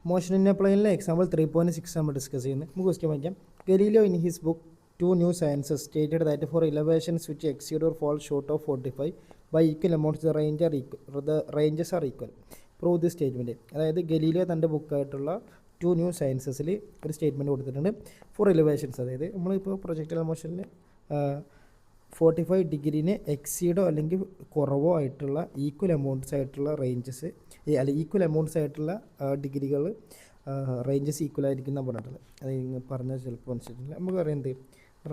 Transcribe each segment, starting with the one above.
Motion in a പ്ലെയിനിലെ example 3.6 നമ്മൾ discuss ചെയ്യുന്നത്. നമുക്ക് ക്വസ്റ്റ്യൻ വായിക്കാം. Galileo in his book two new sciences stated that for elevations which exceed or fall short of 45 by equal amounts the ranges are equal. Prove the statement. അതായത് Galileo തൻ്റെ ബുക്കായിട്ടുള്ള to new സയൻസസിൽ ഒരു statement കൊടുത്തിട്ടുണ്ട്. Four ഇലവേഷൻസ്, അതായത് നമ്മളിപ്പോൾ projectile മോഷനിൽ 45 ഡിഗ്രീനെ എക്സീഡോ അല്ലെങ്കിൽ കുറവോ ആയിട്ടുള്ള ഈക്വൽ എമൗണ്ട്സ് ആയിട്ടുള്ള റേഞ്ചസ് ഈക്വൽ എമൗണ്ട്സ് ആയിട്ടുള്ള ഡിഗ്രികൾ റേഞ്ചസ് ഈക്വൽ ആയിരിക്കും എന്ന് പറഞ്ഞിട്ടുള്ളത്. അത് പറഞ്ഞാൽ ചിലപ്പോൾ മനസ്സിലായിട്ടില്ല. നമുക്ക് അറിയാം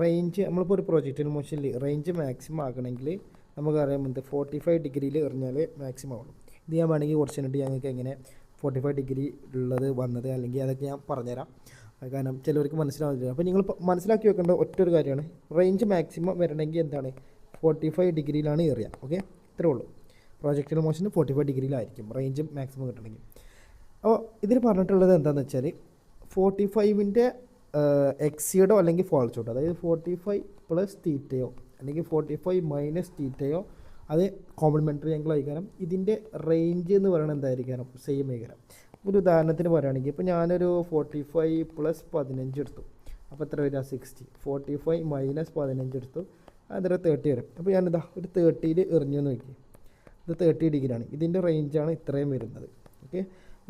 റേഞ്ച് നമ്മളിപ്പോൾ ഒരു പ്രൊജക്ടൈൽ മോഷനിൽ റേഞ്ച് മാക്സിമം ആകണമെങ്കിൽ നമുക്കറിയാം 45 ഡിഗ്രിയിൽ എറിഞ്ഞാൽ മാക്സിമം ആവുള്ളൂ. ഇത് ഞാൻ വേണമെങ്കിൽ കുറച്ച് കഴിഞ്ഞിട്ട് ഞങ്ങൾക്ക് എങ്ങനെ 45 ഡിഗ്രി ഉള്ളത് വന്നത് അല്ലെങ്കിൽ അതൊക്കെ ഞാൻ പറഞ്ഞുതരാം. കാരണം ചിലവർക്ക് മനസ്സിലാവില്ല. അപ്പോൾ നിങ്ങൾ മനസ്സിലാക്കി വെക്കേണ്ട ഒറ്റൊരു കാര്യമാണ്, റേഞ്ച് മാക്സിമം വരണമെങ്കിൽ എന്താണ് 45 ഡിഗ്രിയിലാണ് ഏറിയ. ഓക്കെ, ഇത്രേ ഉള്ളൂ. പ്രൊജക്ടൈൽ മോഷൻ 45 ഡിഗ്രിയിലായിരിക്കും റേഞ്ച് മാക്സിമം കിട്ടണമെങ്കിൽ. അപ്പോൾ ഇതിൽ പറഞ്ഞിട്ടുള്ളത് എന്താണെന്ന് വെച്ചാൽ 45ൻ്റെ എക്സീഡോ അല്ലെങ്കിൽ ഫോൾ ഷോട്ടോ, അതായത് 45 പ്ലസ് തീറ്റയോ അല്ലെങ്കിൽ 45 മൈനസ് തീറ്റയോ അത് കോംപ്ലിമെൻ്ററി ആംഗിൾ ആയിരിക്കണം. ഇതിൻ്റെ റേഞ്ച് എന്ന് പറയുന്നത് എന്തായിരിക്കണം, സെയിം ആയിരിക്കണം. ഒരു ഉദാഹരണത്തിന് പറയുകയാണെങ്കിൽ ഇപ്പോൾ ഞാനൊരു 45 പ്ലസ് 15 എടുത്തു, അപ്പോൾ എത്ര വരിക 60. 45 മൈനസ് 15 എടുത്തു, അതൊരു 30 വരും. അപ്പോൾ ഞാനിതാ ഒരു 30യിൽ എറിഞ്ഞു നോക്കി, ഇത് 30 ഡിഗ്രിയാണ്, ഇതിൻ്റെ റേഞ്ചാണ് ഇത്രയും വരുന്നത്. ഓക്കെ,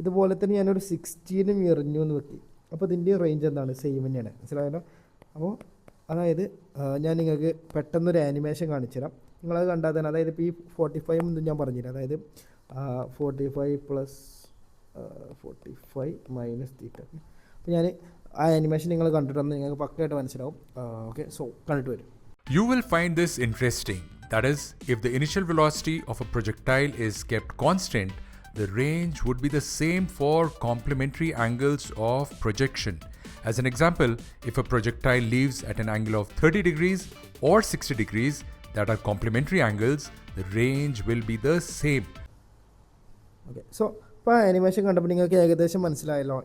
ഇതുപോലെ തന്നെ ഞാനൊരു 60നും എറിഞ്ഞു എന്ന് വെക്കി, അപ്പോൾ ഇതിൻ്റെ റേഞ്ച് എന്താണ്, സെയിം തന്നെയാണ്. മനസ്സിലായല്ലോ? അപ്പോൾ അതായത് ഞാൻ നിങ്ങൾക്ക് പെട്ടെന്നൊരു ആനിമേഷൻ കാണിച്ചു തരാം, നിങ്ങളത് കണ്ടാൽ തന്നെ. അതായത് ഇപ്പോൾ ഈ 45 ഞാൻ പറഞ്ഞില്ല, അതായത് 45 പ്ലസ് 45 മൈനസ് തീറ്റ. അപ്പോൾ ഞാൻ ആ ആനിമേഷൻ നിങ്ങൾ കണ്ടിട്ടൊന്ന് നിങ്ങൾക്ക് പക്കയായിട്ട് മനസ്സിലാവും. ഓക്കെ, സോ കണ്ടിട്ട് വരും. You will find this interesting. That is, if the initial velocity of a projectile is kept constant, the range would be the same for complementary angles of projection. As an example, if a projectile leaves at an angle of 30 degrees or 60 degrees that are complementary angles, the range will be the same. Okay, so ഇപ്പോൾ animation കണ്ടപ്പോൾ നിങ്ങൾക്ക് ഏകദേശം മനസ്സിലായല്ലോ.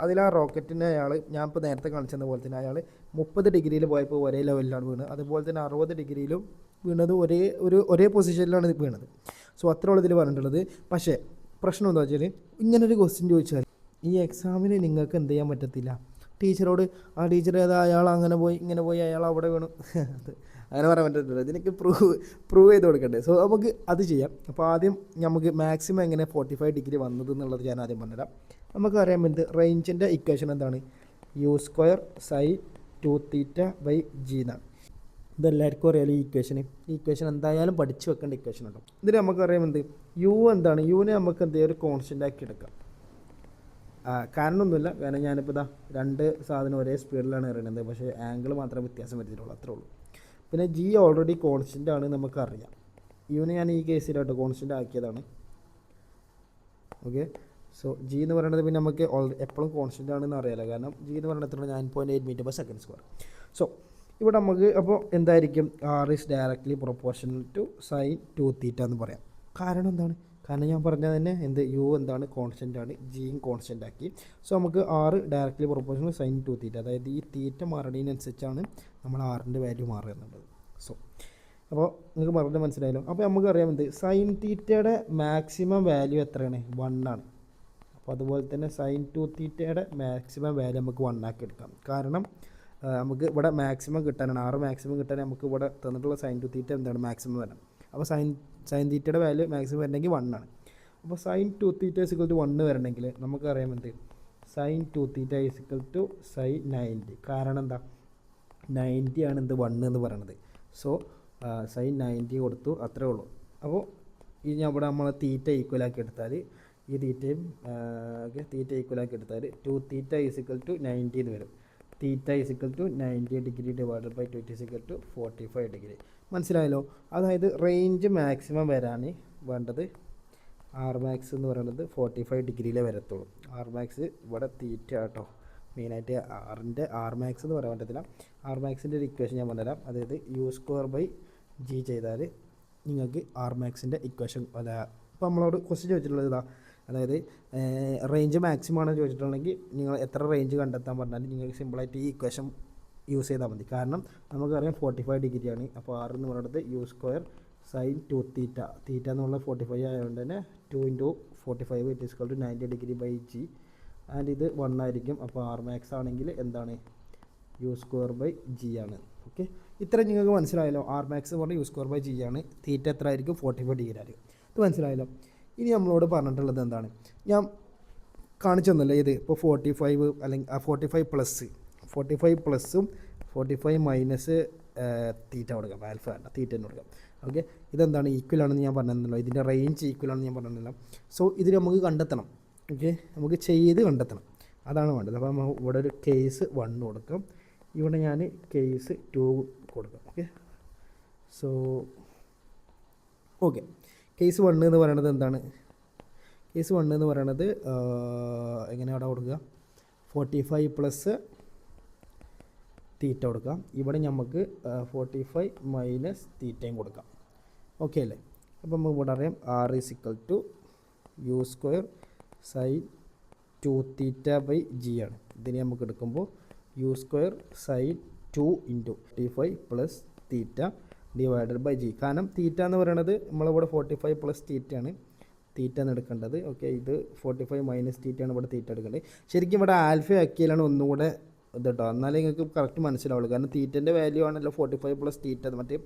അതിൽ ആ റോക്കറ്റിനെ അയാൾ ഞാൻ ഇപ്പോൾ നേരത്തെ കാണിച്ചത് പോലെ തന്നെ അയാൾ 30 ഡിഗ്രിയിൽ പോയപ്പോൾ ഒരേ ലെവലിലാണ് വീണത്, അതുപോലെ തന്നെ 60 ഡിഗ്രിയിലും വീണത് ഒരേ പൊസിഷനിലാണ് വീണത്. സോ അത്ര ഉള്ളതിൽ പറഞ്ഞിട്ടുള്ളത്. പക്ഷേ പ്രശ്നം എന്താ വെച്ചാൽ ഇങ്ങനൊരു ക്വസ്റ്റ്യൻ ചോദിച്ചാൽ ഈ എക്സാമിന് നിങ്ങൾക്ക് എന്ത് ചെയ്യാൻ പറ്റത്തില്ല. ടീച്ചറോട് ആ ടീച്ചർ ഏതാ അയാൾ അങ്ങനെ പോയി ഇങ്ങനെ പോയി അയാൾ അവിടെ വീണു അങ്ങനെ പറയാൻ പറ്റത്തില്ല. ഇതിനൊക്കെ പ്രൂവ് ചെയ്ത് കൊടുക്കണ്ടേ. സോ നമുക്ക് അത് ചെയ്യാം. അപ്പോൾ ആദ്യം നമുക്ക് മാക്സിമം എങ്ങനെ 45 ഡിഗ്രി വന്നത് എന്നുള്ളത് ഞാൻ ആദ്യം പറഞ്ഞുതരാം. നമുക്കറിയാൻ വേണ്ടി റേഞ്ചിൻ്റെ ഇക്വേഷൻ എന്താണ്, u² sin 2θ/g എന്നാണ്. ഇതെല്ലാവർക്കും അറിയാലോ ഈ ഇക്വേഷൻ എന്തായാലും പഠിച്ചു വെക്കേണ്ട ഇക്വേഷൻ ഉണ്ടോ. ഇതിൽ നമുക്കറിയാം യു എന്താണ്, യുവിനെ നമുക്ക് എന്തെങ്കിലും ഒരു കോൺസ്റ്റൻ്റ് ആക്കി എടുക്കാം. കാരണമൊന്നുമില്ല, കാരണം ഞാനിപ്പോൾ ഇതാ രണ്ട് സാധനം ഒരേ സ്പീഡിലാണ് എറിയുന്നത്, പക്ഷേ ആംഗിൾ മാത്രമേ വ്യത്യാസം വരുത്തിയിട്ടുള്ളൂ, അത്രേ ഉള്ളൂ. പിന്നെ ജി ഓൾറെഡി കോൺസ്റ്റൻ്റ് ആണ് നമുക്കറിയാം. യുവിനെ ഞാൻ ഈ കേസിലായിട്ട് കോൺസ്റ്റൻ്റ് ആക്കിയതാണ്. ഓക്കെ, സോ ജി എന്ന് പറയുന്നത് പിന്നെ നമുക്ക് എപ്പോഴും കോൺസ്റ്റൻ്റ് ആണെന്ന് അറിയാലോ, കാരണം ജി എന്ന് പറയുന്നത് എത്ര 9.8 മീറ്റർ/സെക്കൻഡ്². സോ ഇവിടെ നമുക്ക് അപ്പോൾ എന്തായിരിക്കും, r is directly proportional to sin 2θ എന്ന് പറയാം. കാരണം എന്താണ്, കാരണം ഞാൻ പറഞ്ഞത് തന്നെ യു എന്താണ് കോൺസ്റ്റൻ്റ് ആണ്, ജിയും കോൺസ്റ്റൻ്റ് ആക്കി. സോ നമുക്ക് ആറ് ഡയറക്ട്ലി പ്രൊപ്പോർഷണൽ sin 2θ, അതായത് ഈ തീറ്റ മാറുന്നതിനനുസരിച്ചാണ് നമ്മൾ ആറിൻ്റെ വാല്യൂ മാറുക എന്നുള്ളത്. സോ അപ്പോൾ നിങ്ങൾക്ക് പറഞ്ഞത് മനസ്സിലായല്ലോ. അപ്പോൾ നമുക്കറിയാം sin തീറ്റയുടെ മാക്സിമം വാല്യൂ എത്രയാണ്, 1 ആണ്. അപ്പോൾ അതുപോലെ തന്നെ sin 2θയുടെ മാക്സിമം വാല്യൂ നമുക്ക് 1 ആക്കി എടുക്കാം. കാരണം നമുക്ക് ഇവിടെ മാക്സിമം കിട്ടാനാണ്, ആറ് മാക്സിമം കിട്ടാൻ നമുക്ക് ഇവിടെ തന്നിട്ടുള്ള sin 2θ എന്താണ് മാക്സിമം വരണം. അപ്പോൾ sin തീറ്റയുടെ വാല്യൂ മാക്സിമം വരണമെങ്കിൽ 1 ആണ്. അപ്പോൾ sin 2θ = 1 വരണമെങ്കിൽ നമുക്കറിയാം sin 2θ = sin 90. കാരണം എന്താ, 90 ആണ് 1 എന്ന് പറയുന്നത്. സോ sin 90 കൊടുത്തു, അത്രേ ഉള്ളൂ. അപ്പോൾ ഈ ഇവിടെ നമ്മൾ തീറ്റ ഈക്വലാക്കി എടുത്താൽ ഈ തീറ്റയും തീറ്റ ഈക്വലാക്കി എടുത്താൽ 2θ = 90 എന്ന് വരും. തീറ്റ = 90 ഡിഗ്രി ഡിവൈഡഡ് ബൈ 2 = 45 ഡിഗ്രി. മനസ്സിലായല്ലോ? അതായത് റേഞ്ച് മാക്സിമം വരാൻ വേണ്ടത് ആർ മാക്സ് എന്ന് പറയുന്നത് 45 ഡിഗ്രിയിലേ വരത്തുള്ളൂ. ആർ മാക്സ് ഇവിടെ തീറ്റ കേട്ടോ, മെയിനായിട്ട് ആർ മാക്സ് എന്ന് പറയാൻ പറ്റത്തില്ല. ആർ മാക്സിൻ്റെ ഒരു ഇക്വേഷൻ ഞാൻ പറഞ്ഞുതരാം. അതായത് u²/g ചെയ്താൽ നിങ്ങൾക്ക് ആർ മാക്സിൻ്റെ ഇക്വേഷൻ അല്ല. ഇപ്പോൾ നമ്മളോട് ക്വസ്റ്റ്യൻ ചോദിച്ചിട്ടുള്ളത് ഇതാ, അതായത് റേഞ്ച് മാക്സിമം ആണെന്ന് ചോദിച്ചിട്ടുണ്ടെങ്കിൽ നിങ്ങൾ എത്ര റേഞ്ച് കണ്ടെത്താൻ പറഞ്ഞാൽ നിങ്ങൾക്ക് സിമ്പിളായിട്ട് ഈ ഇക്വേഷൻ യൂസ് ചെയ്താൽ മതി. കാരണം നമുക്കറിയാം 45 ഡിഗ്രിയാണ്. അപ്പോൾ ആർ എന്ന് പറയുന്നത് u² sin 2θ, തീറ്റ എന്നുള്ള 45 ആയതുകൊണ്ട് തന്നെ 2 × 45 = 90 ഡിഗ്രി ബൈ ജി ആൻഡ് ഇത് 1 ആയിരിക്കും. അപ്പോൾ ആർ മാക്സ് ആണെങ്കിൽ എന്താണ് യു സ്ക്വയർ ബൈ ജി ആണ്. ഓക്കെ, ഇത്ര നിങ്ങൾക്ക് മനസ്സിലായല്ലോ. ആർ മാക്സ് എന്ന് പറഞ്ഞാൽ യു സ്ക്വയർ ബൈ ജി ആണ്. തീറ്റ എത്ര ആയിരിക്കും? 45 ഡിഗ്രി ആയിരിക്കും. ഇത് മനസ്സിലായല്ലോ. ഇനി നമ്മളോട് പറഞ്ഞിട്ടുള്ളത് എന്താണ്, ഞാൻ കാണിച്ചു തന്നല്ലോ ഇത് ഇപ്പോൾ 45 അല്ലെങ്കിൽ 45 പ്ലസ്സും 45 മൈനസ് തീറ്റ കൊടുക്കാം, ആൽഫ വേണ്ട തീറ്റ തന്നെ കൊടുക്കാം. ഓക്കെ, ഇതെന്താണ് ഈക്വൽ ആണെന്ന് ഞാൻ പറഞ്ഞിരുന്നല്ലോ, ഇതിൻ്റെ റേഞ്ച് ഈക്വൽ ആണെന്ന് ഞാൻ പറഞ്ഞിരുന്നല്ലോ. സോ ഇത് നമുക്ക് കണ്ടെത്തണം. ഓക്കെ, നമുക്ക് ചെയ്ത് കണ്ടെത്തണം, അതാണ് വേണ്ടത്. അപ്പോൾ നമ്മൾ ഇവിടെ ഒരു കേസ് 1 കൊടുക്കാം, ഇവിടെ ഞാൻ കേസ് 2 കൊടുക്കാം. ഓക്കെ, സോ ഓക്കെ, കേസ് 1 എന്ന് പറയുന്നത് എന്താണ്? കേസ് 1 എന്ന് പറയുന്നത് എങ്ങനെ അവിടെ കൊടുക്കുക? 45 പ്ലസ് തീറ്റ കൊടുക്കാം. ഇവിടെ നമുക്ക് 45 മൈനസ് തീറ്റയും കൊടുക്കാം. ഓക്കെ അല്ലേ? അപ്പം നമുക്ക് ഇവിടെ അറിയാം r is equal to u square sine 2 theta by g ആണ്. ഇതിനെ നമുക്ക് എടുക്കുമ്പോൾ u square sine 2 into 45 plus theta divided by g. കാരണം തീറ്റ എന്ന് പറയുന്നത് നമ്മളിവിടെ 45 പ്ലസ് തീറ്റയാണ് തീറ്റ എന്ന് എടുക്കേണ്ടത്. ഓക്കെ, ഇത് 45 മൈനസ് തീറ്റയാണ് ഇവിടെ തീറ്റ എടുക്കേണ്ടത്. ശരിക്കും ഇവിടെ ആൽഫ ആക്കിയാലാണ് ഒന്നുകൂടെ ഇത് കേട്ടോ, എന്നാലേ നിങ്ങൾക്ക് കറക്റ്റ് മനസ്സിലാവുള്ളൂ. കാരണം തീറ്റൻ്റെ വാല്യൂ ആണല്ലോ 45 പ്ലസ് തീറ്റ. മറ്റേ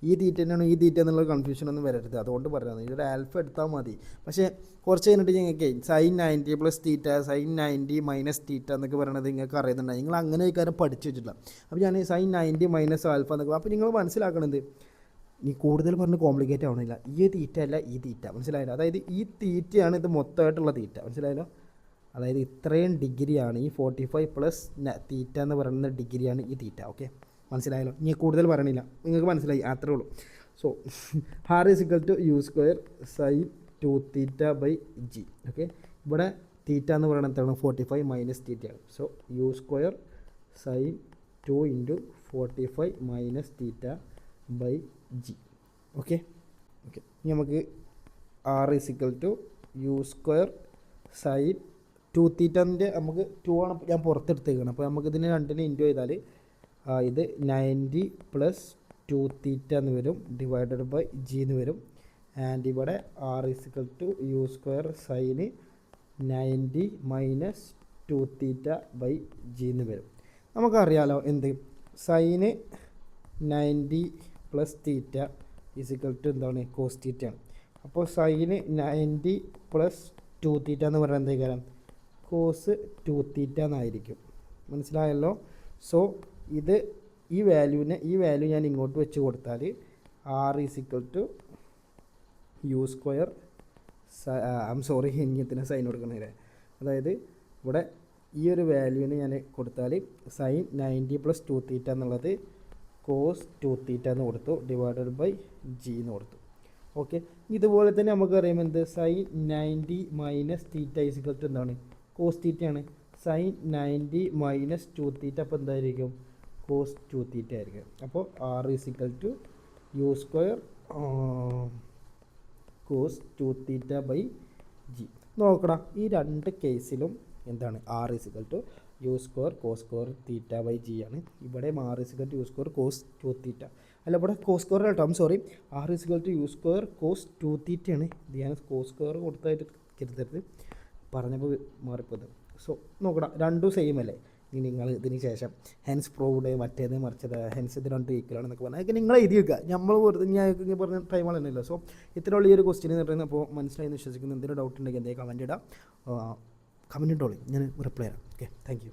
ഈ തീറ്റ തന്നെയാണ് ഈ തീറ്റ എന്നുള്ള കൺഫ്യൂഷൻ ഒന്നും വരരുത്, അതുകൊണ്ട് പറയുന്നത്. ഇതൊരു ആൽഫ എടുത്താൽ മതി. പക്ഷേ കുറച്ച് കഴിഞ്ഞിട്ട് നിങ്ങൾക്ക് sine 90 plus theta, sine 90 minus theta എന്നൊക്കെ പറയുന്നത് നിങ്ങൾക്ക് അറിയുന്നുണ്ടായി. നിങ്ങൾ അങ്ങനെ ഒരു കാര്യം പഠിച്ചു വെച്ചിട്ടില്ല. അപ്പോൾ ഞാൻ സൈൻ 90 മൈനസ് ആൽഫ എന്നൊക്കെ, അപ്പോൾ നിങ്ങൾ മനസ്സിലാക്കണത് നീ കൂടുതൽ പറഞ്ഞ് കോംപ്ലിക്കേറ്റ് ആവണില്ല. ഈ തീറ്റ അല്ല ഈ തീറ്റ, മനസ്സിലായല്ലോ? അതായത് ഈ തീറ്റയാണ് ഇത് മൊത്തമായിട്ടുള്ള തീറ്റ, മനസ്സിലായല്ലോ? അതായത് ഇത്രയും ഡിഗ്രിയാണ് ഈ 45 പ്ലസ് തീറ്റ എന്ന് പറയുന്ന ഡിഗ്രിയാണ് ഈ തീറ്റ. ഓക്കെ, മനസ്സിലായല്ലോ? ഇനി കൂടുതൽ പറയണില്ല, നിങ്ങൾക്ക് മനസ്സിലായി, അത്രേ ഉള്ളൂ. So r is equal to u square sine 2 theta by g. Okay, ഇവിടെ തീറ്റ എന്ന് പറയുന്നത് എന്താണ്? 45 മൈനസ് തീറ്റയാണ്. So u square sine 2 into 45 minus theta by g. Okay okay, ഇനി നമുക്ക് r is equal to u square sine 2 തീറ്റൻ്റെ നമുക്ക് 2 ആണ് ഞാൻ പുറത്തെടുത്തേക്കണം. അപ്പോൾ നമുക്ക് ഇതിന് രണ്ടിന് ഇൻറ്റു ചെയ്താൽ ഇത് 90 പ്ലസ് 2 തീറ്റ എന്ന് വരും ഡിവൈഡഡ് ബൈ ജി എന്ന് വരും. ആൻഡ് ഇവിടെ r is equal to u square sine 90 minus 2 theta by g എന്ന് വരും. നമുക്കറിയാലോ എന്ത് sine 90 plus theta is equal to എന്താണ്? കോസ് തീറ്റയാണ്. അപ്പോൾ സൈന് 90 പ്ലസ് 2 തീറ്റ എന്ന് പറയുന്നത് എന്ത് കാര്യം? കോസ് 2 തീറ്റ എന്നായിരിക്കും, മനസ്സിലായല്ലോ? സോ ഇത് ഈ വാല്യൂ ഞാൻ ഇങ്ങോട്ട് വെച്ച് കൊടുത്താൽ r is equal to u square ഇങ്ങനത്തിന് സൈൻ കൊടുക്കണേ. അതായത് ഇവിടെ ഈ ഒരു വാല്യൂവിന് ഞാൻ കൊടുത്താൽ സൈൻ 90 പ്ലസ് 2 തീറ്റ എന്നുള്ളത് കോസ് 2 തീറ്റ എന്ന് കൊടുത്തു ഡിവൈഡഡ് ബൈ ജി എന്ന് കൊടുത്തു. ഓക്കെ, ഇതുപോലെ തന്നെ നമുക്കറിയാം എന്ത്? Sine 90 minus theta is equal to എന്താണ്? കോസ് തീറ്റയാണ്. സൈൻ 90 മൈനസ് 2 തീറ്റ അപ്പോൾ എന്തായിരിക്കും? കോസ് 2 തീറ്റ ആയിരിക്കും. അപ്പോൾ r is equal to u square cos 2 theta by g. നോക്കണം, ഈ രണ്ട് കേസിലും എന്താണ്? R is equal to u square cos square theta by g ആണ്. ഇവിടെ r is equal to u square cos 2 theta അല്ല, ഇവിടെ കോസ് സ്ക്വയർ കേട്ടോ, sorry. R is equal to u square cos 2 തീറ്റയാണ്. ഇത് ഞാൻ കോസ് സ്ക്വയർ കൊടുത്തായിട്ട് കരുതരുത്, പറഞ്ഞപ്പോൾ മാറിപ്പോയത്. സോ നോക്കണം, രണ്ടും സെയിം അല്ലേ? ഇനി നിങ്ങൾ ഇതിന് ശേഷം ഹെൻസ് പ്രൂവ്ഡ് മറ്റേത് മറിച്ചത് ഹെൻസ് ഇത് രണ്ടും ഈക്വലാണ് എന്നൊക്കെ പറഞ്ഞാൽ അതൊക്കെ നിങ്ങൾ എഴുതി വെക്കുക. നമ്മൾ വെറുതെ ഞാൻ പറഞ്ഞ ടൈമാണ് തന്നെയല്ലോ. സോ ഇത്രയുള്ള ഈ ഒരു ക്വസ്റ്റ്യൻ എന്ന് പറയുന്നത് അപ്പോൾ മനസ്സിലായി വിശ്വസിക്കുന്നു. എന്തെങ്കിലും ഡൗട്ട് ഉണ്ടെങ്കിൽ എന്തെങ്കിലും കമൻറ്റ് ഇടാം, കമൻറ്റ് ഇട്ടോളി, ഞാൻ റിപ്ലൈ തരാം. Okay, thank you.